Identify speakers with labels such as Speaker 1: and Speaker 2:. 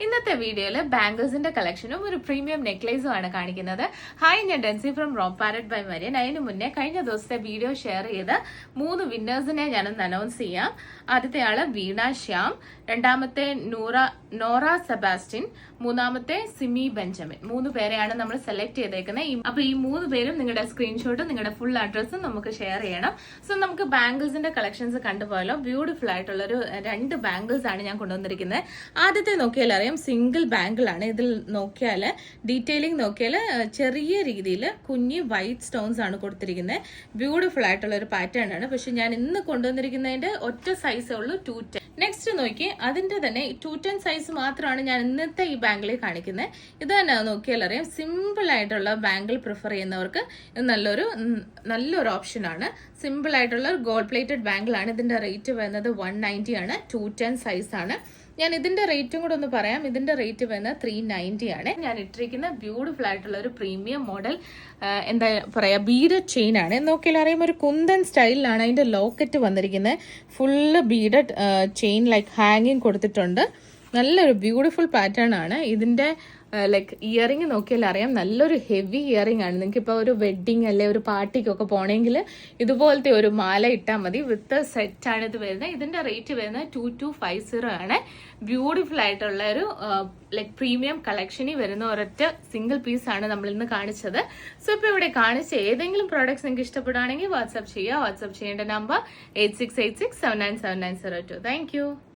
Speaker 1: ഇന്നത്തെ വീഡിയോയിൽ ബാംഗിൾസിന്റെ കളക്ഷനും ഒരു പ്രീമിയം നെക്ലേസും ആണ് കാണിക്കുന്നത്. ഹായ്, ഞാൻ Densy from Rock Parrot by Marian. അതിന് മുന്നേ കഴിഞ്ഞ ദിവസത്തെ വീഡിയോ ഷെയർ ചെയ്ത് 3 വിന്നേഴ്സിനെ ഞാനൊന്ന് അനൗൺസ് ചെയ്യാം. ആദ്യത്തെ ആള് വീണ ശ്യാം, രണ്ടാമത്തെ നോറ സെബാസ്റ്റ്യൻ, മൂന്നാമത്തെ സിമി ബെഞ്ചമിൻ. 3 പേരെയാണ് നമ്മൾ സെലക്ട് ചെയ്തേക്കുന്നത്. അപ്പൊ ഈ 3 പേരും നിങ്ങളുടെ സ്ക്രീൻഷോട്ടും നിങ്ങളുടെ ഫുൾ അഡ്രസ്സും നമുക്ക് ഷെയർ ചെയ്യണം. സോ നമുക്ക് ബാംഗിൾസിന്റെ കളക്ഷൻസ് കണ്ടുപോയാലോ. ബ്യൂട്ടിഫുൾ ആയിട്ടുള്ള ഒരു 2 ബാംഗിൾസ് ആണ് ഞാൻ കൊണ്ടുവന്നിരിക്കുന്നത്. ആദ്യത്തെ നോക്കിയാൽ അറിയാം, സിംഗിൾ ബാംഗിൾ ആണ്. ഇതിൽ നോക്കിയാൽ ഡീറ്റെയിലിംഗ് നോക്കിയാൽ ചെറിയ രീതിയിൽ കുഞ്ഞി വൈറ്റ് സ്റ്റോൺസ് ആണ് കൊടുത്തിരിക്കുന്നത്. ബ്യൂട്ടിഫുൾ ആയിട്ടുള്ള ഒരു പാറ്റേൺ ആണ്. പക്ഷെ ഞാൻ ഇന്ന് കൊണ്ടുവന്നിരിക്കുന്നതിന്റെ ഒറ്റ സൈസേ ഉള്ളൂ 210. നെക്സ്റ്റ് നോക്കി, അതിന്റെ തന്നെ 210 സൈസ് മാത്രമാണ് ഞാൻ ഇന്നത്തെ ഈ ബാംഗിളിൽ കാണിക്കുന്നത്. ഇത് തന്നെ നോക്കിയാൽ അറിയാം, സിമ്പിൾ ആയിട്ടുള്ള ബാംഗിൾ പ്രിഫർ ചെയ്യുന്നവർക്ക് ഇത് നല്ലൊരു ഓപ്ഷൻ ആണ്. സിമ്പിൾ ആയിട്ടുള്ള ഗോൾഡ് പ്ലേറ്റഡ് ബാംഗിൾ ആണ്. ഇതിന്റെ റേറ്റ് വരുന്നത് 190 ആണ്. 210 സൈസ് ആണ്. ഞാൻ ഇതിന്റെ റേറ്റും കൂടെ ഒന്ന് പറയാം. ഇതിന്റെ റേറ്റ് വരുന്നത് 390 ആണ്. ഞാൻ ഇട്ടിരിക്കുന്ന ബ്യൂട്ടിഫുൾ ആയിട്ടുള്ള ഒരു പ്രീമിയം മോഡൽ എന്താ പറയാ, ബീഡഡ് ചെയിൻ ആണ്. നോക്കിയാൽ അറിയാം, ഒരു കുന്തൻ സ്റ്റൈലിലാണ് അതിന്റെ ലോക്കറ്റ് വന്നിരിക്കുന്നത്. ഫുള്ള് ബീഡഡ് ചെയിൻ ലൈക്ക് ഹാങ്ങിങ് കൊടുത്തിട്ടുണ്ട്. നല്ലൊരു ബ്യൂട്ടിഫുൾ പാറ്റേൺ ആണ്. ഇതിന്റെ ലൈക്ക് ഇയറിംഗ് നോക്കിയാൽ അറിയാം, നല്ലൊരു ഹെവി ഇയറിംഗ് ആണ്. നിങ്ങൾക്ക് ഇപ്പോൾ ഒരു വെഡ്ഡിങ് അല്ലെ ഒരു പാർട്ടിക്കൊക്കെ പോണെങ്കിൽ ഇതുപോലത്തെ ഒരു മാല ഇട്ടാൽ മതി. വിത്ത് സെറ്റ് ആണ് ഇത് വരുന്നത്. ഇതിന്റെ റേറ്റ് വരുന്നത് 2250 ആണ്. ബ്യൂട്ടിഫുൾ ആയിട്ടുള്ള ഒരു ലൈക്ക് പ്രീമിയം കളക്ഷനിൽ വരുന്ന ഒരൊറ്റ സിംഗിൾ പീസ് ആണ് നമ്മൾ ഇന്ന് കാണിച്ചത്. സോ ഇപ്പോൾ ഇവിടെ കാണിച്ച ഏതെങ്കിലും പ്രോഡക്ട്സ് നിങ്ങൾക്ക് ഇഷ്ടപ്പെടുകയാണെങ്കിൽ വാട്സ്ആപ്പ് ചെയ്യുക. വാട്സ്ആപ്പ് ചെയ്യേണ്ട നമ്പർ 8686797902. Thank you.